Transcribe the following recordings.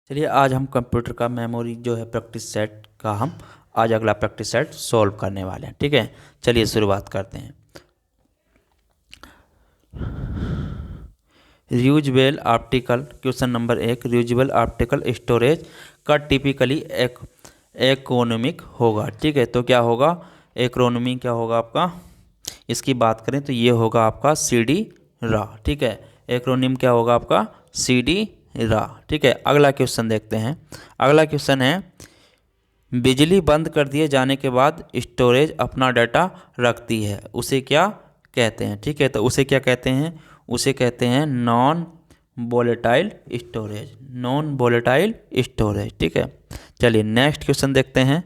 चलिए आज हम कंप्यूटर का मेमोरी जो है प्रैक्टिस सेट का हम आज अगला प्रैक्टिस सेट सॉल्व करने वाले हैं। ठीक है, चलिए शुरुआत करते हैं। Reusable optical question number 1, reusable optical storage का टिपिकली एक्रोनिमिक होगा। ठीक है, तो क्या होगा, एक्रोनिमी क्या होगा आपका, इसकी बात करें तो ये होगा आपका सी डी रा। ठीक है, एक्रोनिम क्या होगा आपका सी डी रा। ठीक है, अगला क्वेश्चन देखते हैं। अगला क्वेश्चन है, बिजली बंद कर दिए जाने के बाद स्टोरेज अपना डाटा रखती है, उसे क्या कहते हैं। ठीक है, तो उसे क्या कहते हैं, उसे कहते हैं non volatile storage, non volatile storage. ठीक है, चलिए नेक्स्ट क्वेश्चन देखते हैं।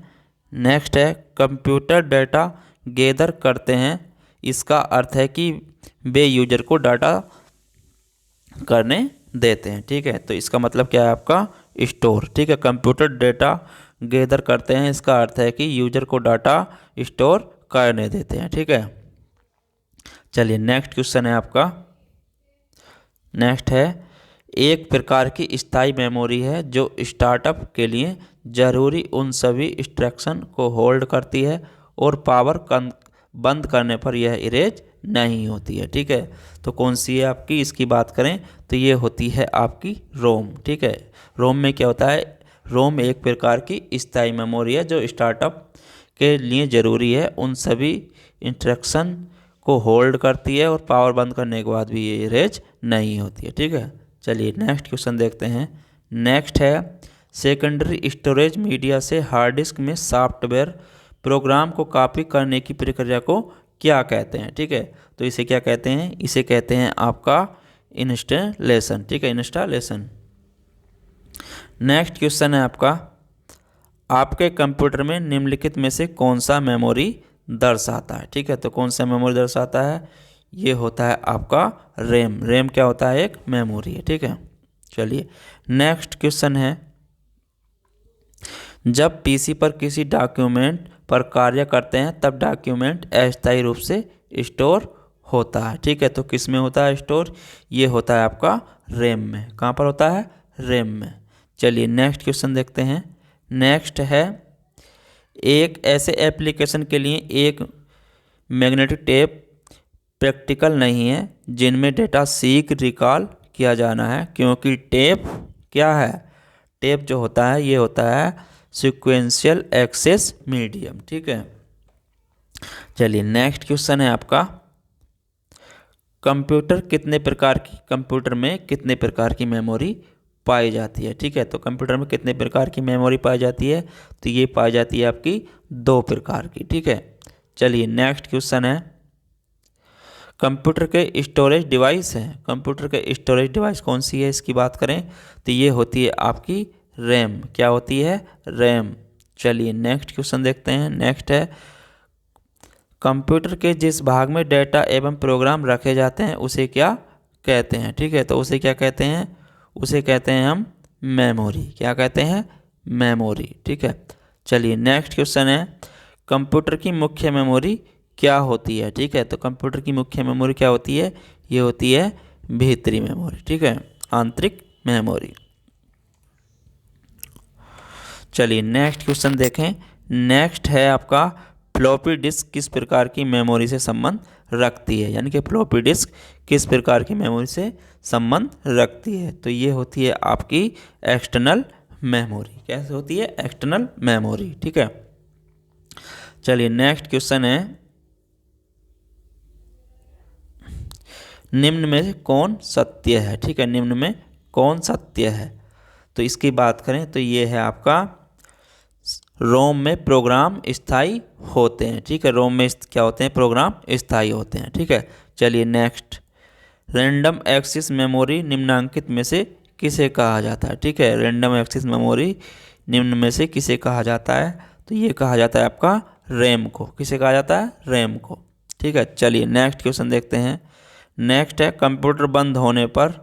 नेक्स्ट है, कंप्यूटर डाटा गैदर करते हैं, इसका अर्थ है कि वे यूजर को डाटा करने देते हैं। ठीक है, तो इसका मतलब क्या है आपका स्टोर। ठीक है, कंप्यूटर डाटा गैदर करते हैं, इसका अर्थ है कि यूजर को डाटा स्टोर करने देते हैं। ठीक है, चलिए नेक्स्ट क्वेश्चन है आपका। नेक्स्ट है, एक प्रकार की स्थायी मेमोरी है जो स्टार्टअप के लिए ज़रूरी उन सभी इंस्ट्रक्शन को होल्ड करती है और पावर बंद करने पर यह इरेज नहीं होती है। ठीक है, तो कौन सी है आपकी, इसकी बात करें तो ये होती है आपकी रोम। ठीक है, रोम में क्या होता है, रोम एक प्रकार की स्थायी मेमोरी है जो स्टार्टअप के लिए ज़रूरी है उन सभी इंस्ट्रक्शन को होल्ड करती है और पावर बंद करने के बाद भी ये इरेज नहीं होती है। ठीक है, चलिए नेक्स्ट क्वेश्चन देखते हैं। नेक्स्ट है, सेकेंडरी स्टोरेज मीडिया से हार्ड डिस्क में सॉफ्टवेयर प्रोग्राम को कॉपी करने की प्रक्रिया को क्या कहते हैं। ठीक है, तो इसे क्या कहते हैं, इसे कहते हैं आपका इंस्टॉलेशन। ठीक है, इंस्टॉलेशन। नेक्स्ट क्वेश्चन है आपका, आपके कंप्यूटर में निम्नलिखित में से कौन सा मेमोरी दर्शाता है। ठीक है, तो कौन सा मेमोरी दर्शाता है, ये होता है आपका रैम। रैम क्या होता है, एक मेमोरी है। ठीक है, चलिए नेक्स्ट क्वेश्चन है, जब पीसी पर किसी डॉक्यूमेंट पर कार्य करते हैं तब डॉक्यूमेंट अस्थायी रूप से स्टोर होता है। ठीक है, तो किस में होता है स्टोर, ये होता है आपका रैम में। कहाँ पर होता है, रैम में। चलिए नेक्स्ट क्वेश्चन देखते हैं। नेक्स्ट है, एक ऐसे एप्लीकेशन के लिए एक मैग्नेटिक टेप प्रैक्टिकल नहीं है जिनमें डेटा सीख रिकॉल किया जाना है, क्योंकि टेप क्या है, टेप जो होता है ये होता है सीक्वेंशियल एक्सेस मीडियम। ठीक है, चलिए नेक्स्ट क्वेश्चन है आपका, कंप्यूटर में कितने प्रकार की मेमोरी पाई जाती है। ठीक है, तो कंप्यूटर में कितने प्रकार की मेमोरी पाई जाती है, तो ये पाई जाती है आपकी 2 प्रकार की। ठीक है, चलिए नेक्स्ट क्वेश्चन है, कंप्यूटर के स्टोरेज डिवाइस है, कंप्यूटर के स्टोरेज डिवाइस कौन सी है, इसकी बात करें तो ये होती है आपकी रैम। क्या होती है, रैम। चलिए नेक्स्ट क्वेश्चन देखते हैं। नेक्स्ट है, कंप्यूटर के जिस भाग में डेटा एवं प्रोग्राम रखे जाते हैं उसे क्या कहते हैं। ठीक है, तो उसे क्या कहते हैं, उसे कहते हैं हम मेमोरी। क्या कहते हैं, मेमोरी। ठीक है, चलिए नेक्स्ट क्वेश्चन है, कंप्यूटर की मुख्य मेमोरी क्या होती है। ठीक है, तो कंप्यूटर की मुख्य मेमोरी क्या होती है, ये होती है भीतरी मेमोरी। ठीक है, आंतरिक मेमोरी। चलिए नेक्स्ट क्वेश्चन देखें। नेक्स्ट है आपका, फ्लॉपी डिस्क किस प्रकार की मेमोरी से संबंध रखती है, यानी कि फ्लॉपी डिस्क किस प्रकार की मेमोरी से संबंध रखती है, तो ये होती है आपकी एक्सटर्नल मेमोरी। कैसे होती है, एक्सटर्नल मेमोरी। ठीक है, चलिए नेक्स्ट क्वेश्चन है, निम्न में से कौन सत्य है। ठीक है, निम्न में कौन सत्य है, तो इसकी बात करें तो ये है आपका, रोम में प्रोग्राम स्थायी होते हैं। ठीक है, रोम में क्या होते हैं, प्रोग्राम स्थायी होते हैं। ठीक है, चलिए नेक्स्ट, रैंडम एक्सेस मेमोरी निम्नांकित में से किसे कहा जाता है। ठीक है, रैंडम एक्सेस मेमोरी निम्न में से किसे कहा जाता है, तो ये कहा जाता है आपका रैम को। किसे कहा जाता है, रैम को। ठीक है, चलिए नेक्स्ट क्वेश्चन देखते हैं। नेक्स्ट है, कंप्यूटर बंद होने पर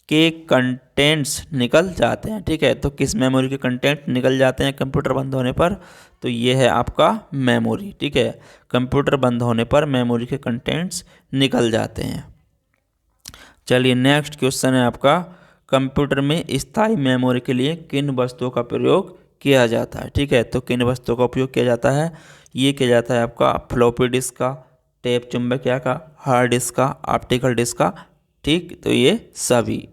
के कंटेंट्स निकल जाते हैं। ठीक है, तो किस मेमोरी के कंटेंट निकल जाते हैं कंप्यूटर बंद होने पर, तो ये है आपका मेमोरी। ठीक है, कंप्यूटर बंद होने पर मेमोरी के कंटेंट्स निकल जाते हैं। चलिए नेक्स्ट क्वेश्चन है आपका, कंप्यूटर में स्थायी मेमोरी के लिए किन वस्तुओं का प्रयोग किया जाता है। ठीक है, तो किन वस्तुओं का उपयोग किया जाता है, ये किया जाता है आपका फ्लॉपी डिस्क का, टेप चुंबकीय का, हार्ड डिस्क का, ऑप्टिकल डिस्क का। ठीक, तो ये सभी।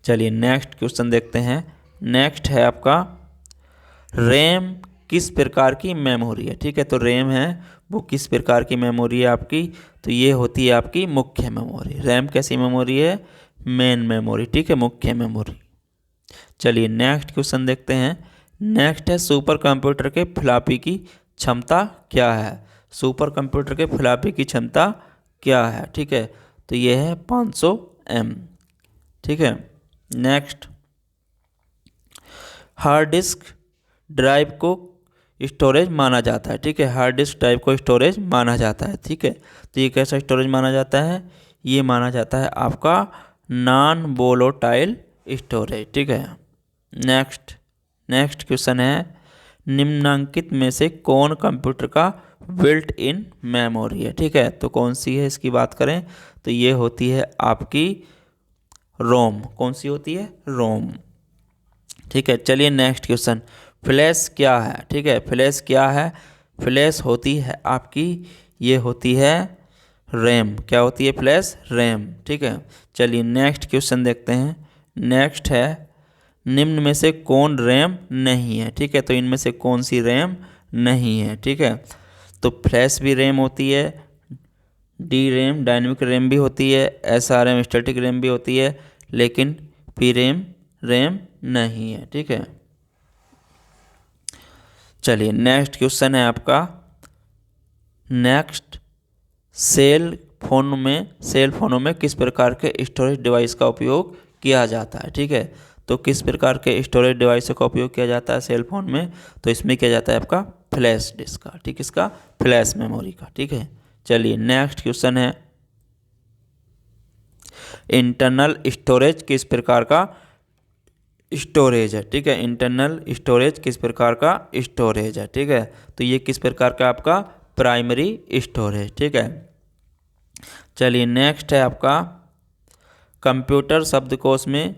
चलिए नेक्स्ट क्वेश्चन देखते हैं। नेक्स्ट है आपका रैम किस प्रकार की मेमोरी है। ठीक है, तो रैम है वो किस प्रकार की मेमोरी है आपकी, तो ये होती है आपकी मुख्य मेमोरी। रैम कैसी मेमोरी है, मेन मेमोरी। ठीक है, मुख्य मेमोरी। चलिए नेक्स्ट क्वेश्चन देखते हैं। नेक्स्ट है सुपर कंप्यूटर के फ्लॉपी की क्षमता क्या है। सुपर कंप्यूटर के फ्लॉपी की क्षमता क्या है। ठीक है, तो ये है 500 M। ठीक है, नेक्स्ट हार्ड डिस्क ड्राइव को स्टोरेज माना जाता है। ठीक है, हार्ड डिस्क ड्राइव को स्टोरेज माना जाता है। ठीक है, तो ये कैसा स्टोरेज माना जाता है, ये माना जाता है आपका नॉन वोलेटाइल स्टोरेज। ठीक है, नेक्स्ट क्वेश्चन है निम्नांकित में से कौन कंप्यूटर का बिल्ट इन मेमोरी है। ठीक है, तो कौन सी है इसकी बात करें तो ये होती है आपकी रोम। कौन सी होती है, रोम। ठीक है, चलिए नेक्स्ट क्वेश्चन फ्लैश क्या है। ठीक है, फ्लैश क्या है, फ्लैश होती है आपकी, ये होती है रैम। क्या होती है फ्लैश, रैम। ठीक है, चलिए नेक्स्ट क्वेश्चन देखते हैं। नेक्स्ट है निम्न में से कौन रैम नहीं है। ठीक है, तो इनमें से कौन सी रैम नहीं है। ठीक है, तो फ्लैश भी रैम होती है, डी रैम डायनेमिक रैम भी होती है, S R M static RAM भी होती है, लेकिन पी रैम रैम नहीं है। ठीक है, चलिए नेक्स्ट क्वेश्चन है आपका नेक्स्ट सेल फोनों में किस प्रकार के स्टोरेज डिवाइस का उपयोग किया जाता है। ठीक है, तो किस प्रकार के स्टोरेज डिवाइस का उपयोग किया जाता है सेल फोन में, तो इसमें किया जाता है आपका फ्लैश डिस्क का। ठीक, इसका फ्लैश मेमोरी का। ठीक है, चलिए नेक्स्ट क्वेश्चन है इंटरनल स्टोरेज किस प्रकार का स्टोरेज है। ठीक है, इंटरनल स्टोरेज किस प्रकार का स्टोरेज है। ठीक है, तो ये किस प्रकार का आपका प्राइमरी स्टोरेज। ठीक है, चलिए नेक्स्ट है आपका कंप्यूटर शब्दकोश में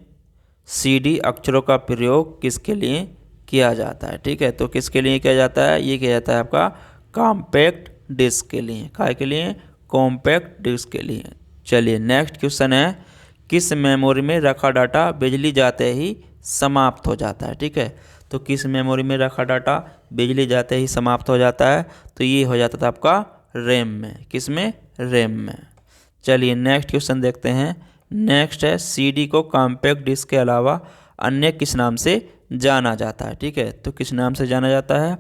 सीडी अक्षरों का प्रयोग किसके लिए किया जाता है। ठीक है, तो किसके लिए किया जाता है, ये किया जाता है आपका कॉम्पैक्ट डिस्क के लिए। काय के लिए, कॉम्पैक्ट डिस्क के लिए। चलिए नेक्स्ट क्वेश्चन है किस मेमोरी में रखा डाटा बिजली जाते ही समाप्त हो जाता है। ठीक है, तो किस मेमोरी में रखा डाटा बिजली जाते ही समाप्त हो जाता है, तो ये हो जाता था आपका रैम में। किस में, रैम में। चलिए नेक्स्ट क्वेश्चन देखते हैं। नेक्स्ट है सीडी को कॉम्पैक्ट डिस्क के अलावा अन्य किस नाम से जाना जाता है। ठीक है, तो किस नाम से जाना जाता है,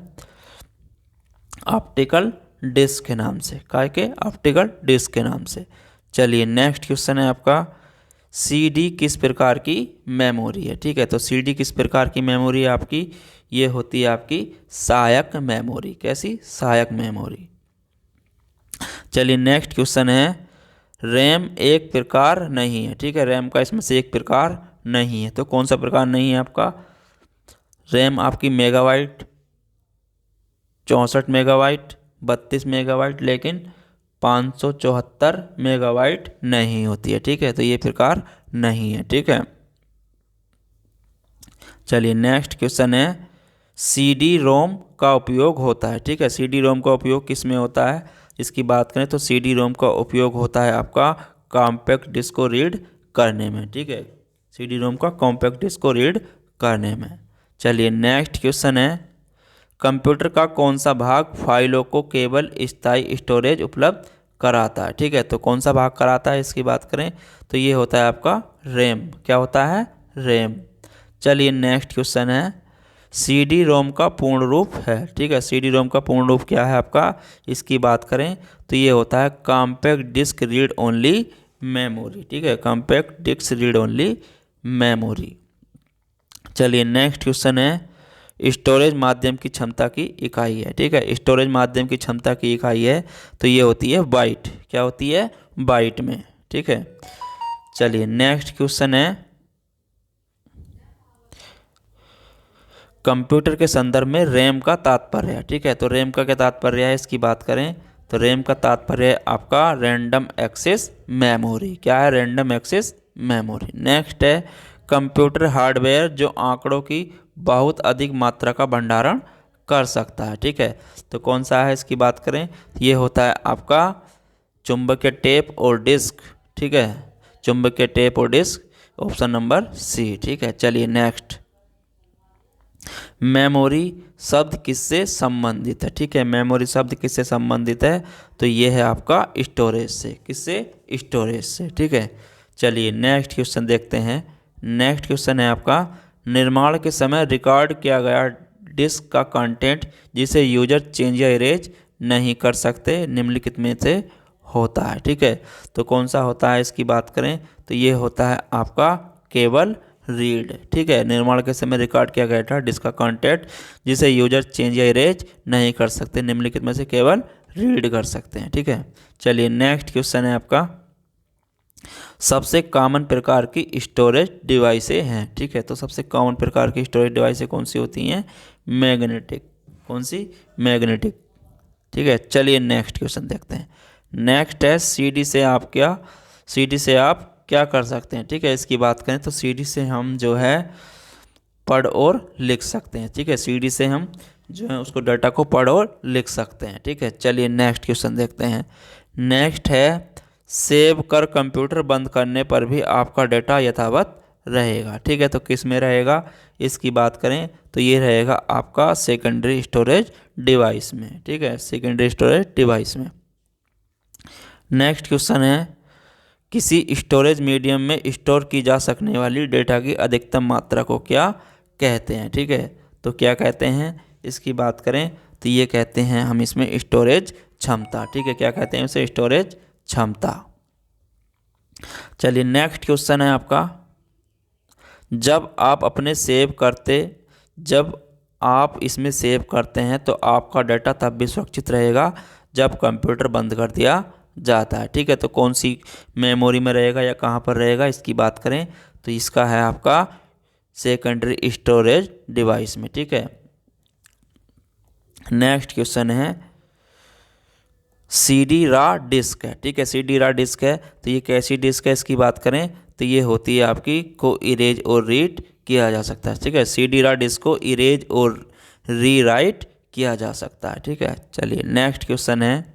ऑप्टिकल डिस्क के नाम से। काय के, ऑप्टिकल डिस्क के नाम से। चलिए नेक्स्ट क्वेश्चन है आपका सीडी किस प्रकार की मेमोरी है। ठीक है, तो सीडी किस प्रकार की मेमोरी है आपकी, ये होती है आपकी सहायक मेमोरी। कैसी, सहायक मेमोरी। चलिए नेक्स्ट क्वेश्चन है रैम एक प्रकार नहीं है। ठीक है, रैम का इसमें से एक प्रकार नहीं है, तो कौन सा प्रकार नहीं है आपका, रैम आपकी मेगाबाइट, 64 मेगाबाइट, 32 मेगाबाइट, लेकिन 574 मेगाबाइट नहीं होती है। ठीक है, तो ये प्रकार नहीं है। ठीक है, चलिए नेक्स्ट क्वेश्चन है सीडी रोम का उपयोग होता है। ठीक है, सीडी रोम का उपयोग किस में होता है, इसकी बात करें तो सीडी रोम का उपयोग होता है आपका कॉम्पैक्ट डिस्क को रीड करने में। ठीक है, सीडी रोम का कॉम्पैक्ट डिस्क को रीड करने में। चलिए नेक्स्ट क्वेश्चन है कंप्यूटर का कौन सा भाग फाइलों को केवल स्थायी स्टोरेज उपलब्ध कराता है। ठीक है, तो कौन सा भाग कराता है इसकी बात करें तो ये होता है आपका रैम। क्या होता है, रैम। चलिए नेक्स्ट क्वेश्चन है सीडी रोम का पूर्ण रूप है। ठीक है, सीडी रोम का पूर्ण रूप क्या है आपका, इसकी बात करें तो ये होता है compact disc read only memory. ठीक है, compact disc read only memory. चलिए नेक्स्ट क्वेश्चन है स्टोरेज माध्यम की क्षमता की इकाई है। ठीक है, स्टोरेज माध्यम की क्षमता की इकाई है तो ये होती है बाइट। क्या होती है, बाइट में। ठीक है, चलिए नेक्स्ट क्वेश्चन है कंप्यूटर के संदर्भ में रैम का तात्पर्य है। ठीक है, तो रैम का क्या तात्पर्य है इसकी बात करें तो रैम का तात्पर्य है आपका रैंडम एक्सेस मेमोरी। क्या है? Random access memory. नेक्स्ट है कंप्यूटर हार्डवेयर जो आंकड़ों की बहुत अधिक मात्रा का भंडारण कर सकता है। ठीक है, तो कौन सा है इसकी बात करें, ये होता है आपका चुंबकीय टेप और डिस्क। ठीक है, चुंबकीय टेप और डिस्क, ऑप्शन नंबर सी। ठीक है, चलिए नेक्स्ट। मेमोरी शब्द किससे संबंधित है? ठीक है, मेमोरी शब्द किससे संबंधित है? तो ये है आपका स्टोरेज से। किससे? स्टोरेज से। ठीक है, चलिए नेक्स्ट क्वेश्चन देखते हैं। नेक्स्ट क्वेश्चन है आपका निर्माण के समय रिकॉर्ड किया गया डिस्क का कंटेंट जिसे यूजर चेंज या इरेज नहीं कर सकते निम्नलिखित में से होता है। ठीक है, तो कौन सा होता है इसकी बात करें तो ये होता है आपका केवल रीड। ठीक है, निर्माण के समय रिकॉर्ड किया गया था डिस्क का कंटेंट जिसे यूजर चेंज या इरेज नहीं कर सकते निम्नलिखित में से केवल रीड कर सकते हैं। ठीक है, चलिए नेक्स्ट क्वेश्चन है आपका सबसे कॉमन प्रकार की स्टोरेज डिवाइसें हैं। ठीक है, तो सबसे कॉमन प्रकार की स्टोरेज डिवाइसें कौन सी होती हैं? मैग्नेटिक। कौन सी? मैग्नेटिक। ठीक है, चलिए नेक्स्ट क्वेश्चन देखते हैं। नेक्स्ट है सीडी से आप क्या कर सकते हैं? ठीक है, इसकी बात करें तो सीडी से हम जो है पढ़ और लिख सकते हैं। ठीक है, सीडी से हम जो है उसको डाटा को पढ़ और लिख सकते हैं। ठीक है, चलिए नेक्स्ट क्वेश्चन देखते हैं। नेक्स्ट है सेव कर कंप्यूटर बंद करने पर भी आपका डेटा यथावत रहेगा। ठीक है, तो किस में रहेगा इसकी बात करें तो ये रहेगा आपका सेकेंडरी स्टोरेज डिवाइस में। ठीक है, सेकेंडरी स्टोरेज डिवाइस में। नेक्स्ट क्वेश्चन है किसी स्टोरेज मीडियम में स्टोर की जा सकने वाली डेटा की अधिकतम मात्रा को क्या कहते हैं? ठीक है, तो क्या कहते हैं इसकी बात करें तो ये कहते हैं हम इसमें स्टोरेज क्षमता। ठीक है, क्या कहते हैं उसे? स्टोरेज क्षमता। चलिए नेक्स्ट क्वेश्चन है आपका जब आप इसमें सेव करते हैं तो आपका डाटा तब भी सुरक्षित रहेगा जब कंप्यूटर बंद कर दिया जाता है। ठीक है, तो कौन सी मेमोरी में रहेगा या कहाँ पर रहेगा इसकी बात करें तो इसका है आपका सेकेंडरी स्टोरेज डिवाइस में। ठीक है, नेक्स्ट क्वेश्चन है सीडी रा डिस्क है। ठीक है, सीडी रा डिस्क है तो ये कैसी डिस्क है इसकी बात करें तो ये होती है आपकी को इरेज और रीड किया जा सकता है। ठीक है, सीडी रा डिस्क को इरेज और रीराइट किया जा सकता है। ठीक है, चलिए नेक्स्ट क्वेश्चन है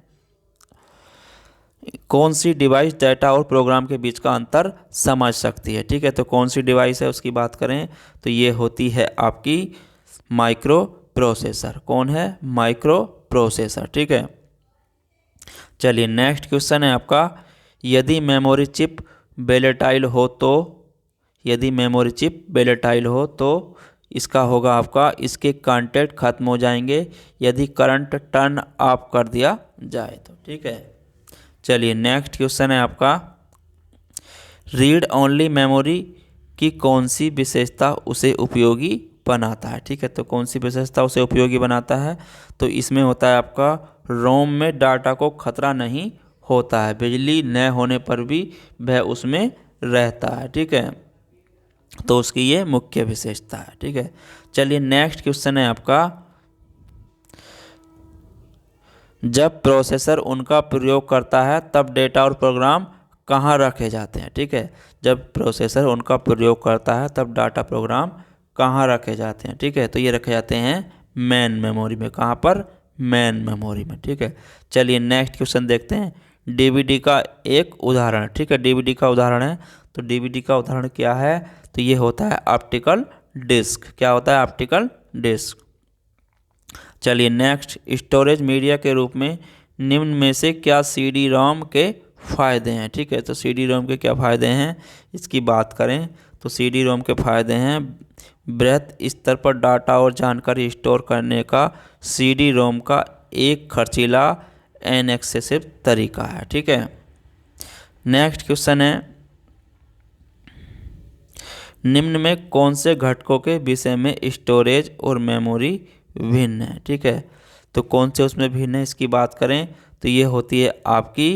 कौन सी डिवाइस डाटा और प्रोग्राम के बीच का अंतर समझ सकती है? ठीक है, तो कौन सी डिवाइस है उसकी बात करें तो ये होती है आपकी माइक्रो प्रोसेसर। कौन है? Micro processor. ठीक है, चलिए नेक्स्ट क्वेश्चन है आपका यदि मेमोरी चिप वोलेटाइल हो तो इसका होगा आपका इसके कंटेंट खत्म हो जाएंगे यदि करंट टर्न ऑफ कर दिया जाए तो। ठीक है, चलिए नेक्स्ट क्वेश्चन है आपका रीड ओनली मेमोरी की कौन सी विशेषता उसे उपयोगी बनाता है? ठीक है, तो कौन सी विशेषता उसे उपयोगी बनाता है तो इसमें होता है आपका रोम में डाटा को खतरा नहीं होता है, बिजली न होने पर भी वह उसमें रहता है। ठीक है, तो उसकी ये मुख्य विशेषता है। ठीक है, चलिए नेक्स्ट क्वेश्चन है आपका जब प्रोसेसर उनका प्रयोग करता है तब डेटा और प्रोग्राम कहाँ रखे जाते हैं? ठीक है, जब प्रोसेसर उनका प्रयोग करता है तब डाटा प्रोग्राम कहाँ रखे जाते हैं? ठीक है, तो ये रखे जाते हैं मेन मेमोरी में। कहाँ पर? मेन मेमोरी में। ठीक है, चलिए नेक्स्ट क्वेश्चन देखते हैं डीवीडी का एक उदाहरण। ठीक है, डीवीडी का उदाहरण है तो डीवीडी का उदाहरण क्या है तो ये होता है ऑप्टिकल डिस्क। क्या होता है? Optical disc. चलिए नेक्स्ट स्टोरेज मीडिया के रूप में निम्न में से क्या सीडी रोम के फ़ायदे हैं? ठीक है, तो सीडी रोम के क्या फ़ायदे हैं इसकी बात करें तो सीडी रोम के फ़ायदे हैं बृहत स्तर पर डाटा और जानकारी स्टोर करने का सीडी रोम का एक खर्चीला इनएक्सेसिव तरीका है। ठीक है, नेक्स्ट क्वेश्चन है निम्न में कौन से घटकों के विषय में स्टोरेज और मेमोरी भिन्न है? ठीक है, तो कौन से उसमें भिन्न है इसकी बात करें तो ये होती है आपकी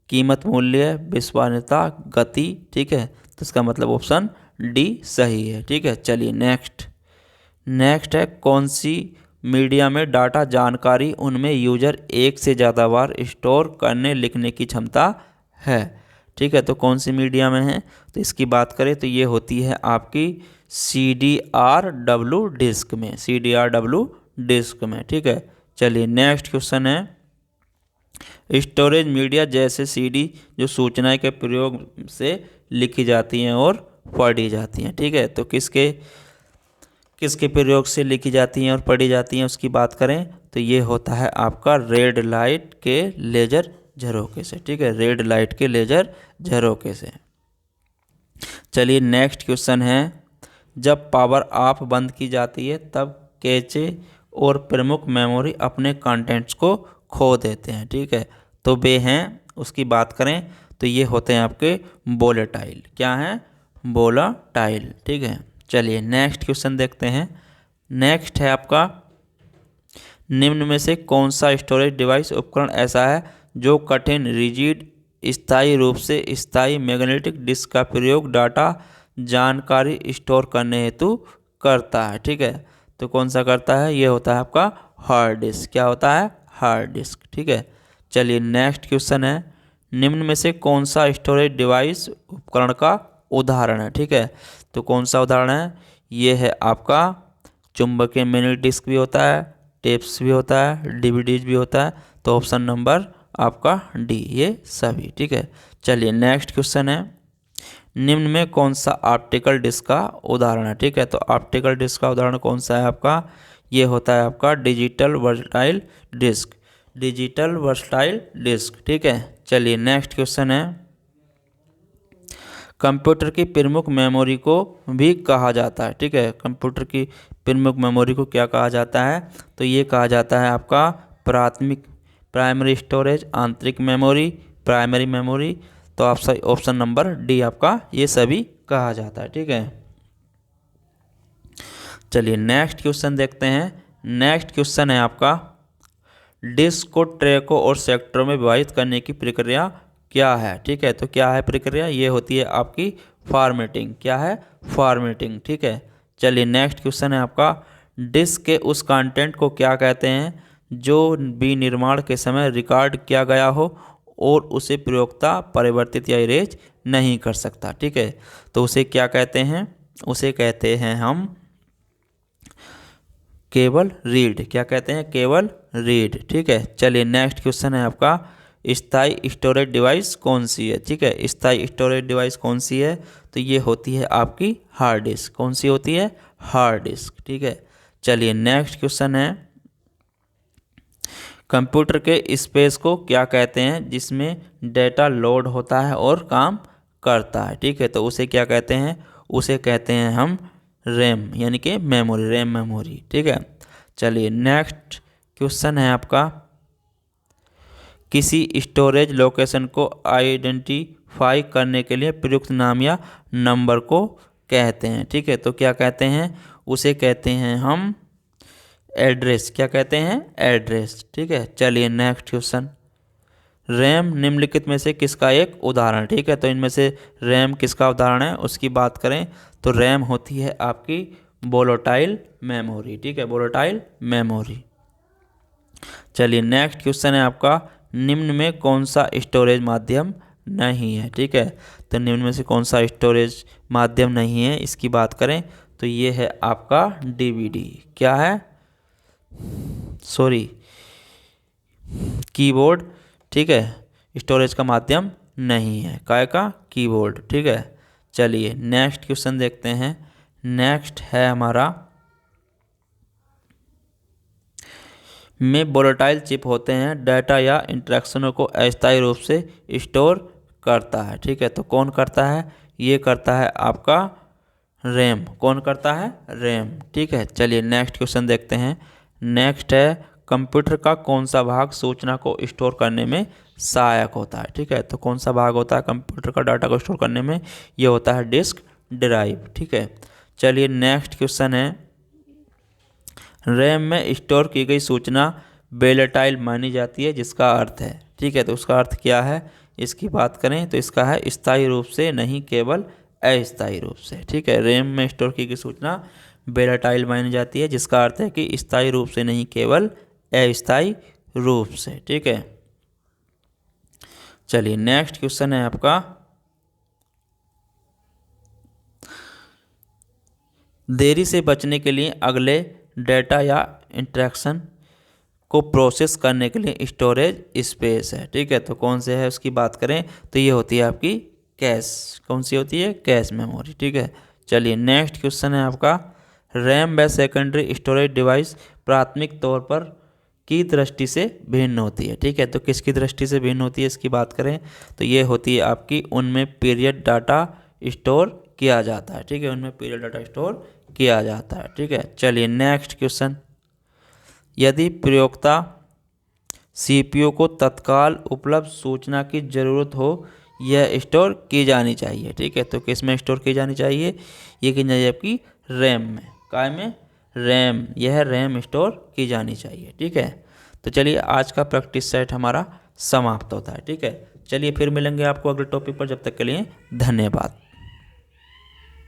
कीमत, मूल्य, विश्वसनीयता, गति। ठीक है, तो इसका मतलब ऑप्शन डी सही है। ठीक है, चलिए नेक्स्ट है कौन सी मीडिया में डाटा जानकारी उनमें यूजर एक से ज़्यादा बार स्टोर करने लिखने की क्षमता है। ठीक है, तो कौन सी मीडिया में है, तो इसकी बात करें तो ये होती है आपकी CDRW डिस्क में, CDRW डिस्क में। ठीक है, चलिए नेक्स्ट क्वेश्चन है, स्टोरेज मीडिया जैसे CD जो सूचनाएं के प्रयोग से लिखी जाती हैं और पढ़ी जाती हैं। ठीक है, तो किसके किसके प्रयोग से लिखी जाती हैं और पढ़ी जाती हैं उसकी बात करें तो ये होता है आपका रेड लाइट के लेजर झरोके से। ठीक है, रेड लाइट के लेजर झरोके से। चलिए नेक्स्ट क्वेश्चन है, जब पावर ऑफ बंद की जाती है तब कैचे और प्रमुख मेमोरी अपने कंटेंट्स को खो देते हैं। ठीक है, तो वे हैं, उसकी बात करें तो ये होते हैं आपके वोलेटाइल। क्या हैं? वोलेटाइल। ठीक है, चलिए नेक्स्ट क्वेश्चन देखते हैं। नेक्स्ट है आपका, निम्न में से कौन सा स्टोरेज डिवाइस उपकरण ऐसा है जो कठिन रिजिड स्थायी रूप से स्थायी मैग्नेटिक डिस्क का प्रयोग डाटा जानकारी स्टोर करने हेतु करता है। ठीक है, तो कौन सा करता है? ये होता है आपका हार्ड डिस्क। क्या होता है? Hard disk. ठीक है, चलिए नेक्स्ट क्वेश्चन है, निम्न में से कौन सा स्टोरेज डिवाइस उपकरण का उदाहरण है? ठीक है, तो कौन सा उदाहरण है? ये है आपका चुंबकीय मिनी डिस्क भी होता है, टेप्स भी होता है, DVDs भी होता है। तो ऑप्शन नंबर आपका D, ये सभी। ठीक है, चलिए नेक्स्ट क्वेश्चन है, निम्न में कौन सा ऑप्टिकल डिस्क का उदाहरण है? ठीक है, तो ऑप्टिकल डिस्क का उदाहरण कौन सा है आपका? ये होता है आपका digital versatile disc, digital versatile disc. ठीक है, चलिए नेक्स्ट क्वेश्चन है, कंप्यूटर की प्रमुख मेमोरी को भी कहा जाता है। ठीक है, कंप्यूटर की प्रमुख मेमोरी को क्या कहा जाता है? तो ये कहा जाता है आपका प्राइमरी स्टोरेज, आंतरिक मेमोरी, प्राइमरी मेमोरी। तो आप सही ऑप्शन नंबर D आपका ये सभी कहा जाता है। ठीक है, चलिए नेक्स्ट क्वेश्चन देखते हैं। नेक्स्ट क्वेश्चन है आपका, डिस्क को ट्रैकों और सेक्टरों में विभाजित करने की प्रक्रिया क्या है? ठीक है, तो क्या है प्रक्रिया? ये होती है आपकी फॉर्मेटिंग। क्या है? फॉर्मेटिंग। ठीक है, चलिए नेक्स्ट क्वेश्चन है आपका, डिस्क के उस कंटेंट को क्या कहते हैं जो विनिर्माण के समय रिकॉर्ड किया गया हो और उसे प्रयोक्ता परिवर्तित या इरेज नहीं कर सकता? ठीक है, तो उसे क्या कहते हैं? उसे कहते हैं हम केवल रीड। क्या कहते हैं? केवल रीड। ठीक है, चलिए नेक्स्ट क्वेश्चन है आपका, स्थायी स्टोरेज डिवाइस कौन सी है? ठीक है, स्थायी स्टोरेज डिवाइस कौन सी है? तो ये होती है आपकी हार्ड डिस्क। कौन सी होती है? Hard disk. ठीक है, चलिए नेक्स्ट क्वेश्चन है, कंप्यूटर के स्पेस को क्या कहते हैं जिसमें डेटा लोड होता है और काम करता है? ठीक है, तो उसे क्या कहते हैं? उसे कहते हैं हम रैम, यानी कि मेमोरी, रैम मेमोरी। ठीक है, चलिए नेक्स्ट क्वेश्चन है आपका, किसी स्टोरेज लोकेशन को आइडेंटिफाई करने के लिए प्रयुक्त नाम या नंबर को कहते हैं। ठीक है, तो क्या कहते हैं? उसे कहते हैं हम एड्रेस। क्या कहते हैं? एड्रेस। ठीक है, चलिए नेक्स्ट क्वेश्चन, रैम निम्नलिखित में से किसका एक उदाहरण? ठीक है, तो इनमें से रैम किसका उदाहरण है उसकी बात करें तो रैम होती है आपकी वोलेटाइल मेमोरी। ठीक है, वोलेटाइल मेमोरी। चलिए नेक्स्ट क्वेश्चन है आपका, निम्न में कौन सा स्टोरेज माध्यम नहीं है? ठीक है, तो निम्न में से कौन सा स्टोरेज माध्यम नहीं है इसकी बात करें तो ये है आपका DVD। क्या है? Sorry, keyboard. ठीक है, स्टोरेज का माध्यम नहीं है, काय का? कीबोर्ड। ठीक है, चलिए नेक्स्ट क्वेश्चन देखते हैं। नेक्स्ट है हमारा, में वोलेटाइल चिप होते हैं, डाटा या इंटरेक्शनों को अस्थायी रूप से स्टोर करता है। ठीक है, तो कौन करता है? ये करता है आपका रैम। कौन करता है? रैम। ठीक है, चलिए नेक्स्ट क्वेश्चन देखते हैं। नेक्स्ट है, कंप्यूटर का कौन सा भाग सूचना को स्टोर करने में सहायक होता है? ठीक है, तो कौन सा भाग होता है कंप्यूटर का डाटा को स्टोर करने में? ये होता है डिस्क ड्राइव। ठीक है, चलिए नेक्स्ट क्वेश्चन है, रैम में स्टोर की गई सूचना वोलेटाइल मानी जाती है जिसका अर्थ है। ठीक है, तो उसका अर्थ क्या है इसकी बात करें तो इसका है स्थायी रूप से नहीं केवल अस्थायी रूप से। ठीक है, रैम में स्टोर की गई सूचना वोलेटाइल मानी जाती है, जिसका अर्थ है कि स्थायी रूप से नहीं, केवल अस्थायी रूप से। ठीक है, चलिए नेक्स्ट क्वेश्चन है आपका, देरी से बचने के लिए अगले डेटा या इंटरेक्शन को प्रोसेस करने के लिए स्टोरेज स्पेस है। ठीक है, तो कौन से है उसकी बात करें तो ये होती है आपकी कैश। कौन सी होती है? Cache memory. ठीक है, चलिए नेक्स्ट क्वेश्चन है आपका, रैम व सेकेंडरी स्टोरेज डिवाइस प्राथमिक तौर पर की दृष्टि से भिन्न होती है। ठीक है, तो किसकी दृष्टि से भिन्न होती है इसकी बात करें तो ये होती है आपकी, उनमें पीरियड डाटा स्टोर किया जाता है। ठीक है, उनमें पीरियड डाटा स्टोर किया जाता है। ठीक है, चलिए नेक्स्ट क्वेश्चन, यदि प्रयोक्ता सीपीयू को तत्काल उपलब्ध सूचना की ज़रूरत हो, यह स्टोर की जानी चाहिए। ठीक है, तो किस में स्टोर की जानी चाहिए? ये की जानी आपकी रैम में। काय में? रैम। यह रैम स्टोर की जानी चाहिए। ठीक है, तो चलिए आज का प्रैक्टिस सेट हमारा समाप्त होता है। ठीक है, चलिए फिर मिलेंगे आपको अगले टॉपिक पर, जब तक के लिए धन्यवाद।